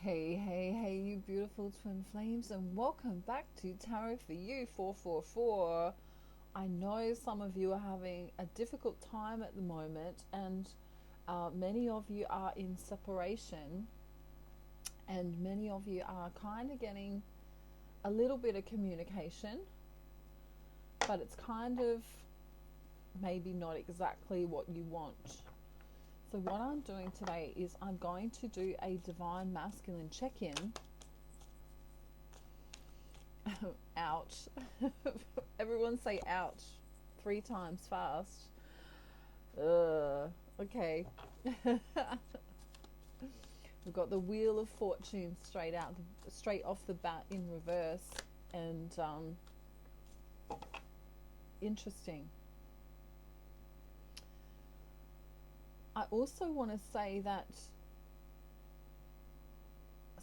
Hey, hey, hey, you beautiful twin flames, and welcome back to Tarot for You 444. I know some of you are having a difficult time at the moment, and many of you are in separation, and many of you are kind of getting a little bit of communication, but it's kind of maybe not exactly what you want. So what I'm doing today is I'm going to do a divine masculine check-in. Ouch. Everyone say ouch 3 times fast. Okay. We've got the Wheel of Fortune straight off the bat in reverse, and interesting. I also want to say that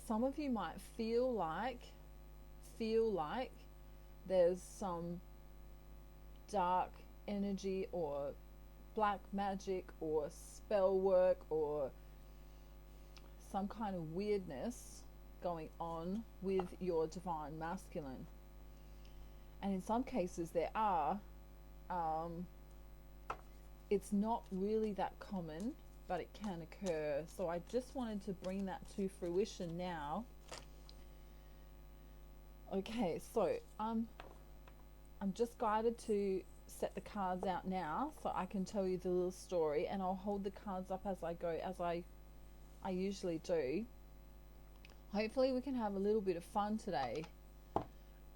some of you might feel like there's some dark energy or black magic or spell work or some kind of weirdness going on with your divine masculine. And in some cases there are. It's not really that common, but it can occur. So I just wanted to bring that to fruition now. Okay, so I'm just guided to set the cards out now so I can tell you the little story, and I'll hold the cards up as I go, as I usually do. Hopefully we can have a little bit of fun today.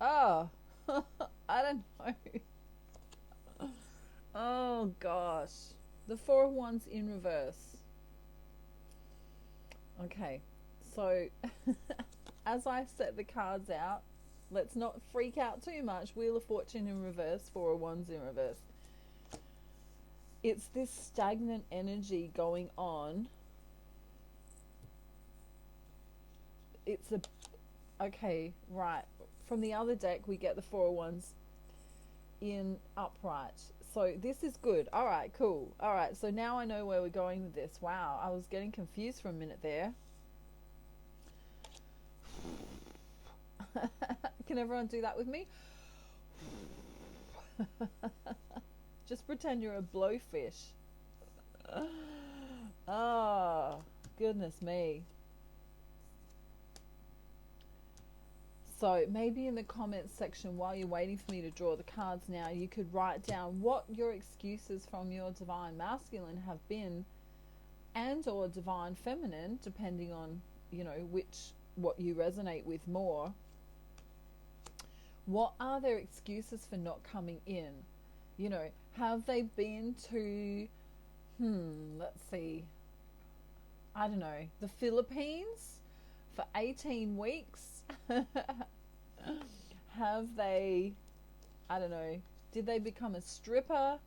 Oh, I don't know. Oh gosh, the Four of Wands in reverse. Okay, so as I set the cards out, let's not freak out too much. Wheel of Fortune in reverse, Four of Wands in reverse. It's this stagnant energy going on. It's okay, right. From the other deck, we get the Four of Wands in upright. So this is good. All right, cool. All right, so now I know where we're going with this. Wow, I was getting confused for a minute there. Can everyone do that with me? Just pretend you're a blowfish. Oh, goodness me. So maybe in the comments section, while you're waiting for me to draw the cards now, you could write down what your excuses from your divine masculine have been, and or divine feminine, depending on, what you resonate with more. What are their excuses for not coming in? Have they been to, let's see, I don't know, the Philippines for 18 weeks? Have they, I don't know, did they become a stripper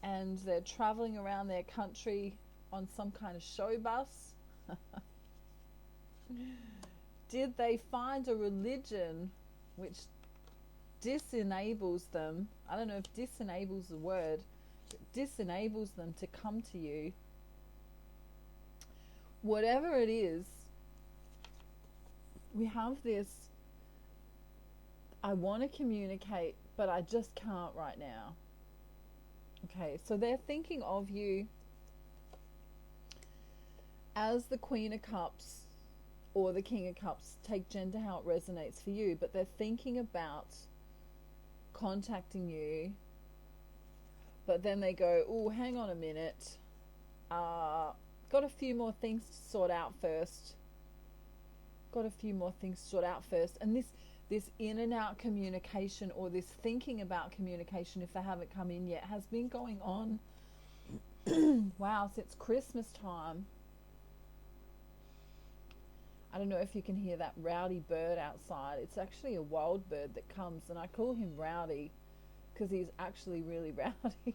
and they're traveling around their country on some kind of show bus? Did they find a religion which disenables them? I don't know if disenables the word, but disenables them to come to you. Whatever it is, we have this, I want to communicate, but I just can't right now. Okay, so they're thinking of you as the Queen of Cups or the King of Cups. Take gender how it resonates for you, but they're thinking about contacting you, but then they go, oh, hang on a minute, got a few more things to sort out first. And this in and out communication, or this thinking about communication, if they haven't come in yet, has been going on wow, since Christmas time. I don't know if you can hear that rowdy bird outside. It's actually a wild bird that comes, and I call him Rowdy because he's actually really rowdy.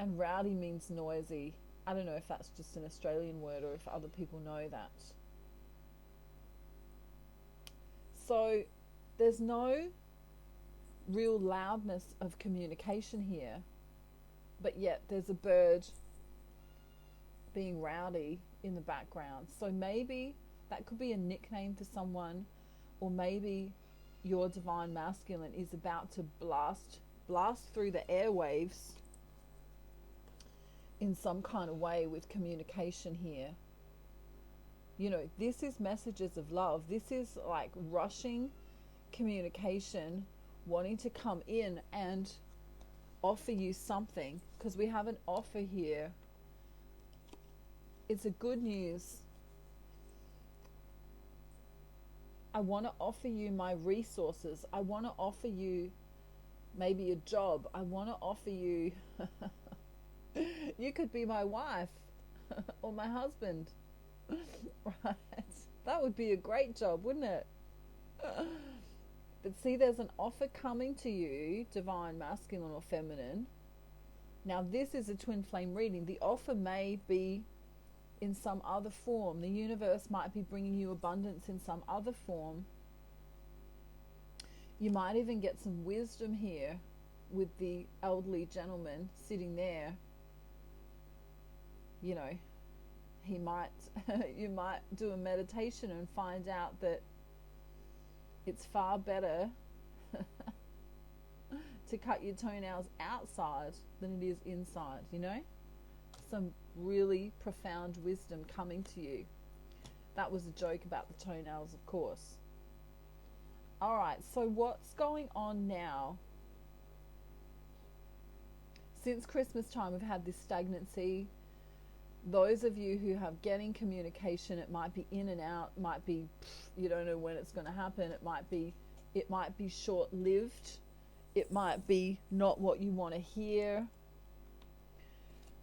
And rowdy means noisy. I don't know if that's just an Australian word or if other people know that. So there's no real loudness of communication here, but yet there's a bird being rowdy in the background. So maybe that could be a nickname for someone, or maybe your divine masculine is about to blast through the airwaves in some kind of way with communication here. You know, this is messages of love. This is like rushing communication, wanting to come in and offer you something, because we have an offer here. It's a good news. I want to offer you my resources. I want to offer you maybe a job. I want to offer you you could be my wife or my husband. Right? That would be a great job, wouldn't it? But see, there's an offer coming to you, divine masculine or feminine. Now, this is a twin flame reading. The offer may be in some other form. The universe might be bringing you abundance in some other form. You might even get some wisdom here with the elderly gentleman sitting there. You know, he might you might do a meditation and find out that it's far better to cut your toenails outside than it is inside, you know? Some really profound wisdom coming to you. That was a joke about the toenails, of course. All right, so what's going on now? Since Christmas time, we've had this stagnancy. Those of you who have getting communication, it might be in and out, might be you don't know when it's going to happen. It might be short-lived. It might be not what you want to hear.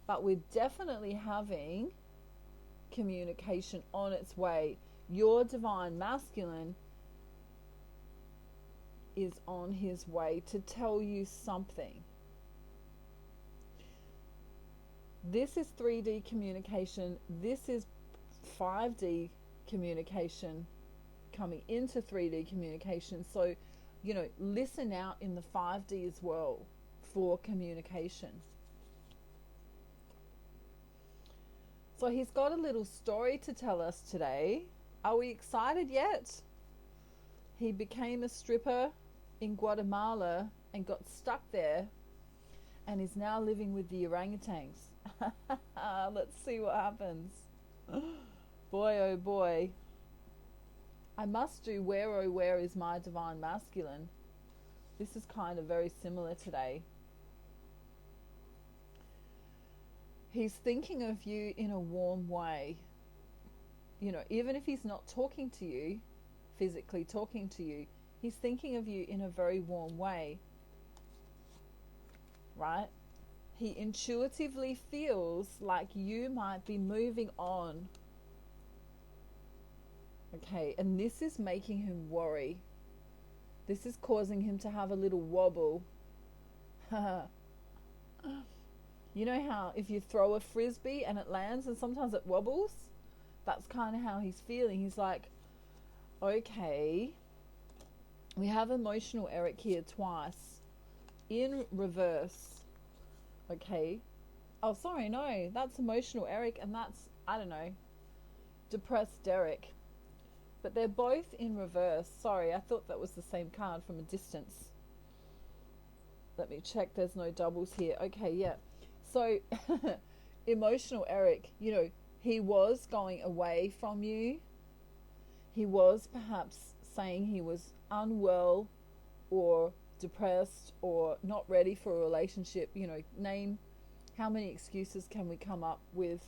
But we're definitely having communication on its way. Your divine masculine is on his way to tell you something. This is 3D communication. This is 5D communication coming into 3D communication. So, you know, listen out in the 5D as well for communication. So he's got a little story to tell us today. Are we excited yet? He became a stripper in Guatemala and got stuck there and is now living with the orangutans. Let's see what happens. Boy, oh boy. I must do Where Oh Where Is My Divine Masculine. This is kind of very similar today. He's thinking of you in a warm way. You know, even if he's not talking to you, physically talking to you, he's thinking of you in a very warm way. Right? He intuitively feels like you might be moving on. Okay, and this is making him worry. This is causing him to have a little wobble. You know how if you throw a frisbee and it lands and sometimes it wobbles? That's kind of how he's feeling. He's like, okay, we have emotional Eric here twice in reverse. Okay. Oh, sorry, no, that's emotional Eric, and that's, I don't know, depressed Derek. But they're both in reverse. Sorry, I thought that was the same card from a distance. Let me check, there's no doubles here. Okay, yeah. So, emotional Eric, you know, he was going away from you. He was perhaps saying he was unwell or depressed or not ready for a relationship. You know, name how many excuses can we come up with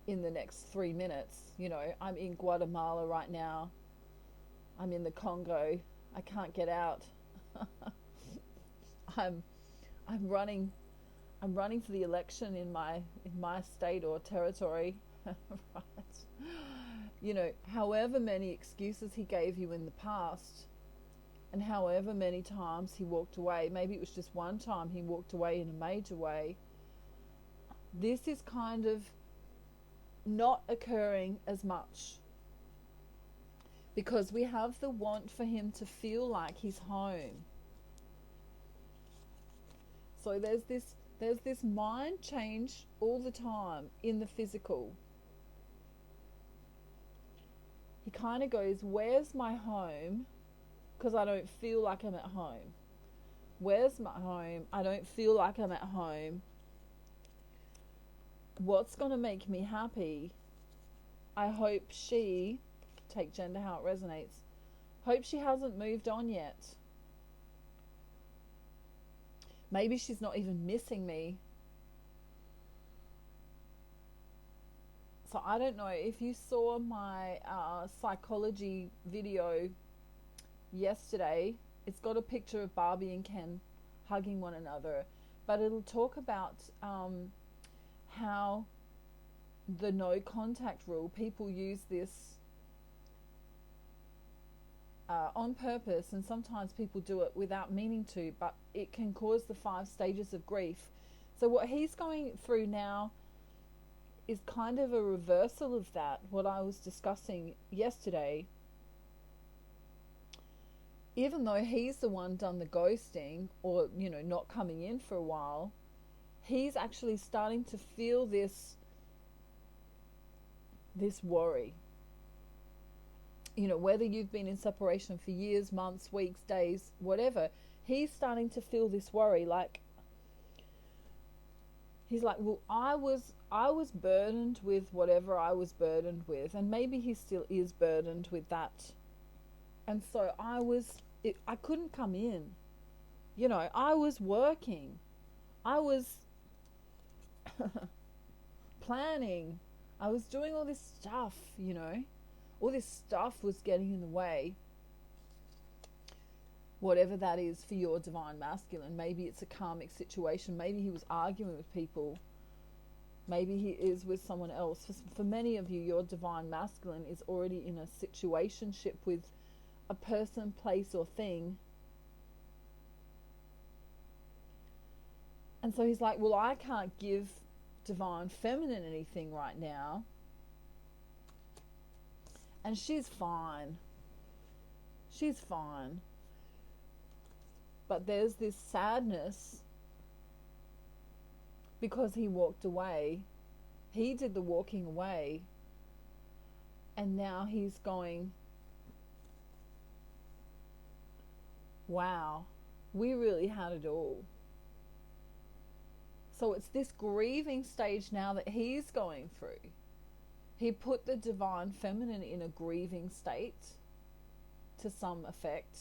in the next 3 minutes. You know, I'm in Guatemala right now. I'm in the Congo. I can't get out. I'm running for the election in my state or territory. Right. You know, however many excuses he gave you in the past, and however many times he walked away, maybe it was just one time he walked away in a major way, this is kind of not occurring as much, because we have the want for him to feel like he's home. So there's this There's this mind change all the time in the physical. He kind of goes, where's my home? Because I don't feel like I'm at home. Where's my home? I don't feel like I'm at home. What's going to make me happy? I hope she, take gender how it resonates, hope she hasn't moved on yet. Maybe she's not even missing me. So I don't know if you saw my psychology video yesterday. It's got a picture of Barbie and Ken hugging one another, but it'll talk about how the no contact rule, people use this on purpose, and sometimes people do it without meaning to, but it can cause the 5 stages of grief. So what he's going through now is kind of a reversal of that, what I was discussing yesterday. Even though he's the one done the ghosting, or not coming in for a while, he's actually starting to feel this worry. Whether you've been in separation for years, months, weeks, days, whatever, he's starting to feel this worry. Like, he's like, well, I was burdened with whatever I was burdened with, and maybe he still is burdened with that. And so I couldn't come in. I was working. I was planning. I was doing all this stuff, All this stuff was getting in the way. Whatever that is for your divine masculine. Maybe it's a karmic situation. Maybe he was arguing with people. Maybe he is with someone else. For many of you, your divine masculine is already in a situationship with a person, place, or thing. And so he's like, well, I can't give divine feminine anything right now. And she's fine. She's fine. But there's this sadness because he walked away. He did the walking away. And now he's going, wow, we really had it all. So it's this grieving stage now that he's going through. He put the divine feminine in a grieving state to some effect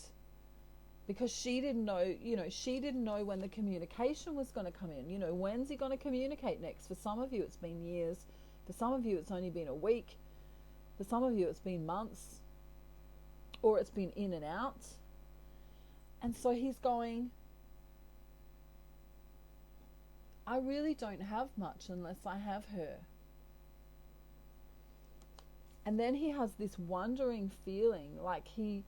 because she didn't know, she didn't know when the communication was going to come in. When's he going to communicate next? For some of you, it's been years. For some of you, it's only been a week. For some of you, it's been months, or it's been in and out. And so he's going, I really don't have much unless I have her. And then he has this wondering feeling, like he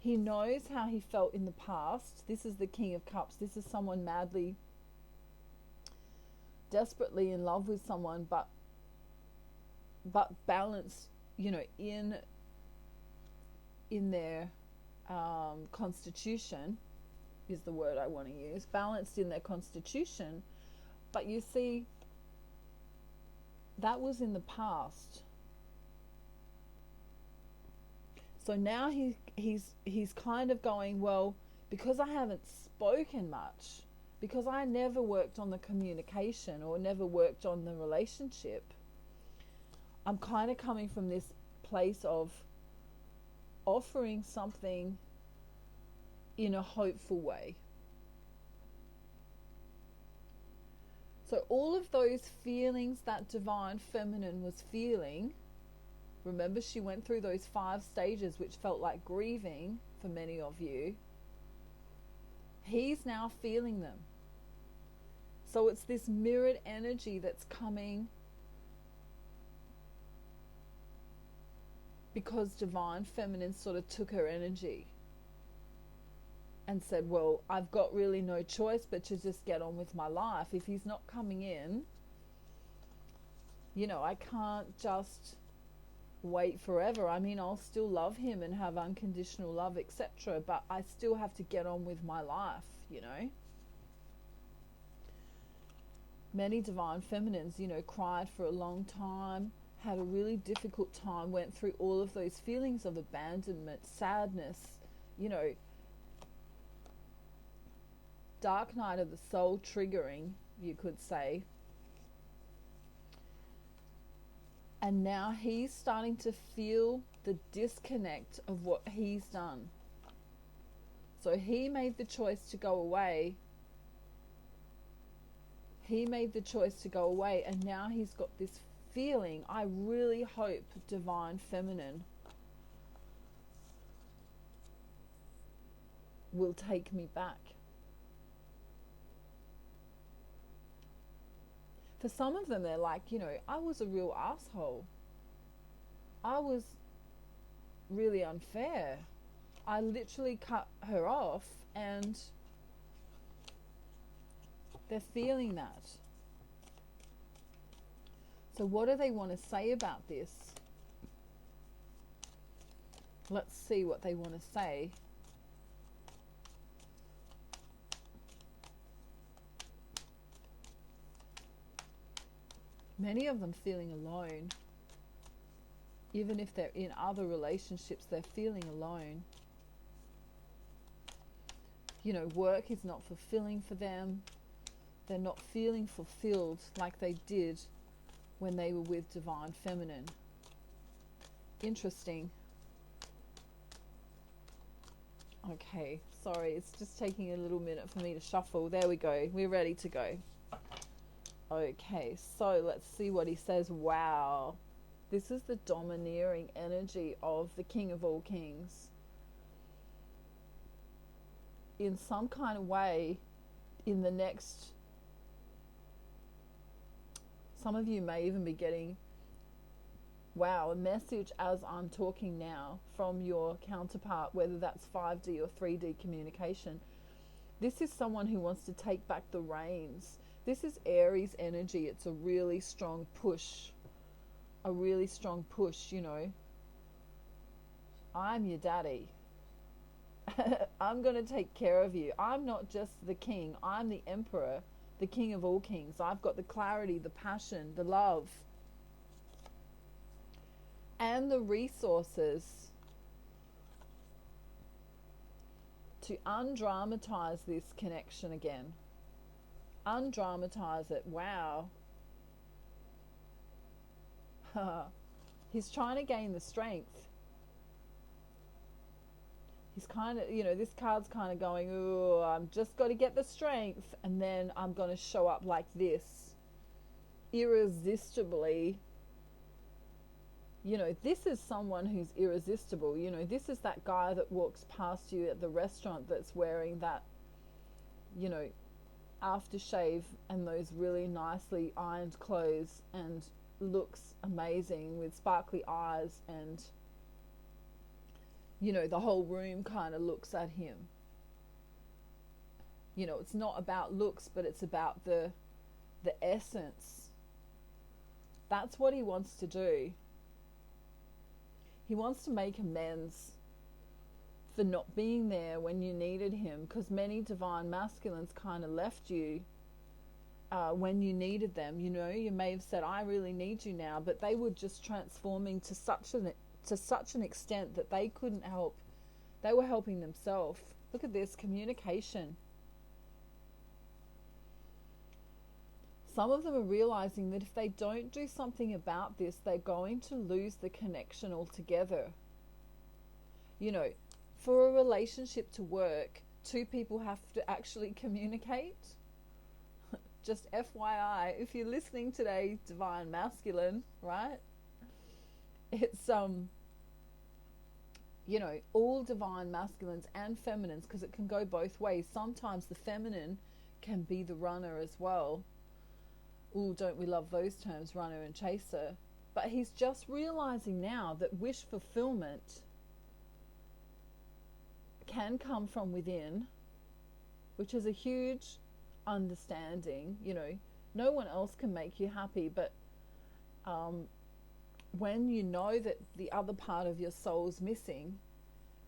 knows how he felt in the past. This is the King of Cups. This is someone madly, desperately in love with someone, but balanced, in their constitution is the word I want to use. Balanced in their constitution. But you see, that was in the past. So now he's kind of going, well, because I haven't spoken much, because I never worked on the communication or never worked on the relationship, I'm kind of coming from this place of offering something in a hopeful way. So all of those feelings that divine feminine was feeling, remember she went through those 5 stages which felt like grieving for many of you, he's now feeling them. So it's this mirrored energy that's coming because divine feminine sort of took her energy and said, well, I've got really no choice but to just get on with my life. If he's not coming in, I can't just wait forever. I mean, I'll still love him and have unconditional love, etc., but I still have to get on with my life, Many divine feminines, cried for a long time, had a really difficult time, went through all of those feelings of abandonment, sadness, you know, dark night of the soul triggering, you could say. And now he's starting to feel the disconnect of what he's done. So he made the choice to go away. And now he's got this feeling. I really hope, divine feminine, will take me back. For some of them, they're like, I was a real asshole. I was really unfair. I literally cut her off, and they're feeling that. So what do they want to say about this? Let's see what they want to say. Many of them feeling alone. Even if they're in other relationships, they're feeling alone. Work is not fulfilling for them. They're not feeling fulfilled like they did when they were with divine feminine. Interesting. Okay, sorry, it's just taking a little minute for me to shuffle. There we go. We're ready to go. Okay, so let's see what he says. Wow. This is the domineering energy of the King of all Kings. In some kind of way, in the next... Some of you may even be getting, a message as I'm talking now from your counterpart, whether that's 5D or 3D communication. This is someone who wants to take back the reins. This is Aries energy. It's a really strong push. I'm your daddy. I'm going to take care of you. I'm not just the king. I'm the emperor, the king of all kings. I've got the clarity, the passion, the love, and the resources to undramatize this connection again. Undramatize it. Wow. He's trying to gain the strength. He's kind of, this card's kind of going, oh, I'm just got to get the strength, and then I'm going to show up like this, irresistibly. This is someone who's irresistible. This is that guy that walks past you at the restaurant that's wearing that, aftershave and those really nicely ironed clothes and looks amazing with sparkly eyes, and the whole room kind of looks at him. It's not about looks, but it's about the essence. That's what he wants to do. He wants to make amends for not being there when you needed him, because many divine masculines kind of left you when you needed them. You may have said, I really need you now, but they were just transforming to such an extent that they couldn't help. They were helping themselves. Look at this communication. Some of them are realizing that if they don't do something about this, they're going to lose the connection altogether. For a relationship to work, two people have to actually communicate. Just FYI, if you're listening today, divine masculine, right? It's all divine masculines and feminines, because it can go both ways. Sometimes the feminine can be the runner as well. Ooh, don't we love those terms, runner and chaser? But he's just realizing now that wish fulfillment can come from within, which is a huge understanding. No one else can make you happy, but when you know that the other part of your soul's missing,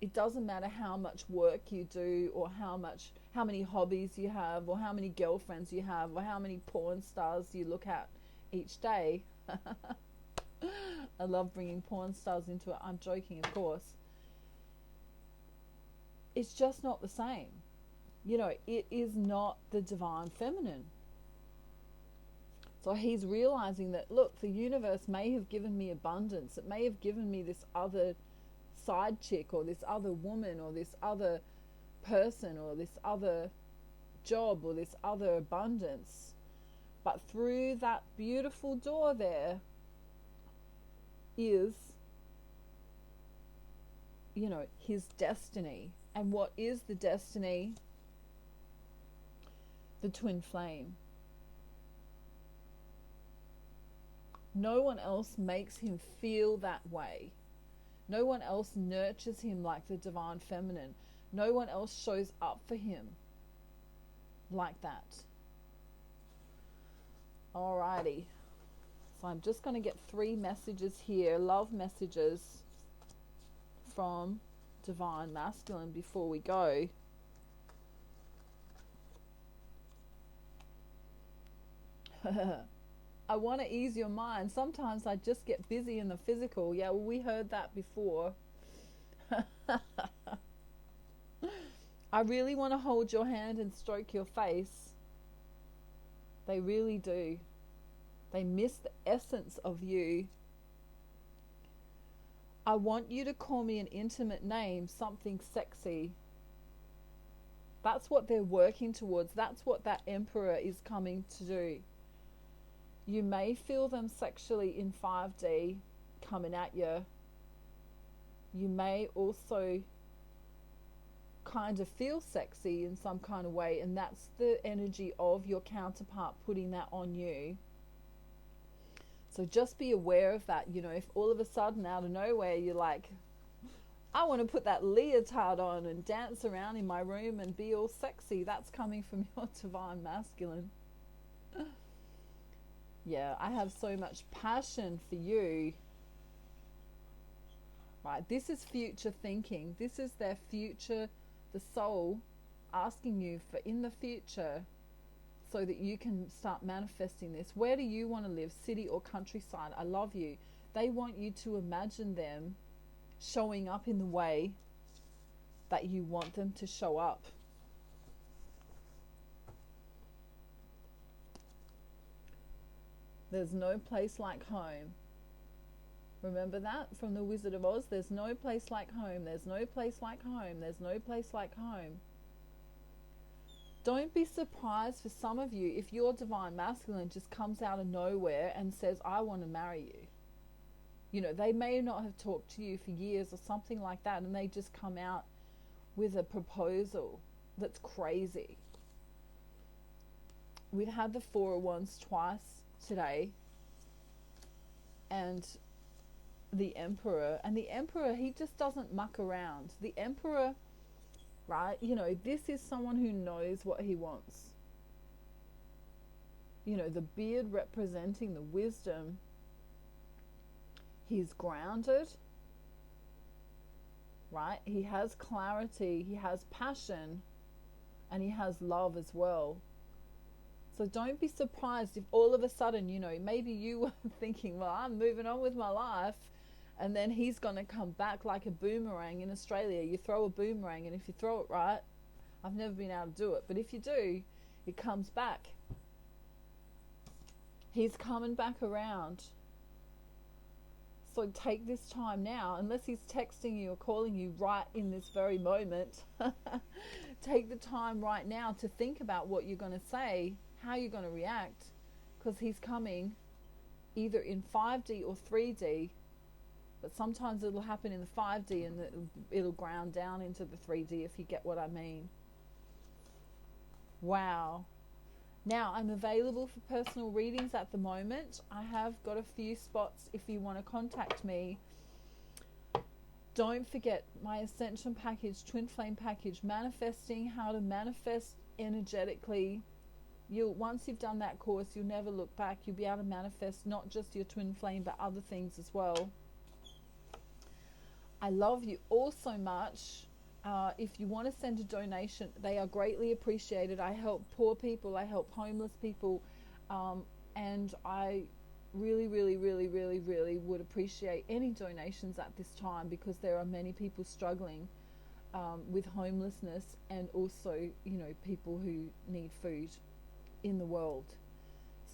it doesn't matter how much work you do, or how many hobbies you have, or how many girlfriends you have, or how many porn stars you look at each day. I love bringing porn stars into it. I'm joking, of course. It's just not the same. You know, it is not the divine feminine. So he's realizing that, look, the universe may have given me abundance. It may have given me this other side chick, or this other woman, or this other person, or this other job, or this other abundance. But through that beautiful door there is, you know, his destiny. And what is the destiny? The twin flame. No one else makes him feel that way. No one else nurtures him like the divine feminine. No one else shows up for him like that. Alrighty. So I'm just going to get 3 messages here, love messages from divine masculine before we go. I want to ease your mind. Sometimes I just get busy in the physical. Yeah, well, we heard that before. I really want to hold your hand and stroke your face. They really do. They miss the essence of you. I want you to call me an intimate name, something sexy. That's what they're working towards. That's what that emperor is coming to do. You may feel them sexually in 5D coming at you. You may also kind of feel sexy in some kind of way, and that's the energy of your counterpart putting that on you. So just be aware of that. You know, if all of a sudden out of nowhere you're like, I want to put that leotard on and dance around in my room and be all sexy, that's coming from your divine masculine. Yeah, I have so much passion for you. Right, this is future thinking. This is their future, the soul asking you for in the future, so that you can start manifesting this. Where do you want to live, city or countryside? I love you. They want you to imagine them showing up in the way that you want them to show up. There's no place like home. Remember that from the Wizard of Oz? There's no place like home. There's no place like home. There's no place like home. Don't be surprised for some of you if your divine masculine just comes out of nowhere and says, I want to marry you. You know, they may not have talked to you for years or something like that, and they just come out with a proposal that's crazy. We've had the Four of Wands twice today, and the Emperor. And the Emperor, he just doesn't muck around. The Emperor, right, you know, this is someone who knows what he wants. You know, the beard representing the wisdom. He's grounded, right? He has clarity, he has passion, and he has love as well. So don't be surprised if all of a sudden, you know, maybe you were thinking, well, I'm moving on with my life, and then he's going to come back like a boomerang. In Australia, you throw a boomerang, and if you throw it right, I've never been able to do it, but if you do, it comes back. He's coming back around. So take this time now, unless he's texting you or calling you right in this very moment. Take the time right now to think about what you're going to say, how you're going to react, because he's coming either in 5D or 3D, but sometimes it'll happen in the 5D and it'll ground down into the 3D, if you get what I mean. Wow. Now, I'm available for personal readings at the moment. I have got a few spots if you want to contact me. Don't forget my Ascension package, Twin Flame package, manifesting, how to manifest energetically. Once you've done that course, you'll never look back. You'll be able to manifest not just your Twin Flame, but other things as well. I love you all so much. If you want to send a donation, they are greatly appreciated. I help poor people, I help homeless people, and I really, really, really, really, really would appreciate any donations at this time, because there are many people struggling with homelessness, and also, you know, people who need food in the world.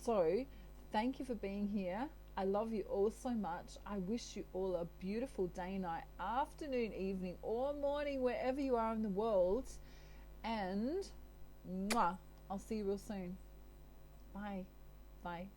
So, thank you for being here. I love you all so much. I wish you all a beautiful day, night, afternoon, evening, or morning, wherever you are in the world. And mwah, I'll see you real soon. Bye. Bye.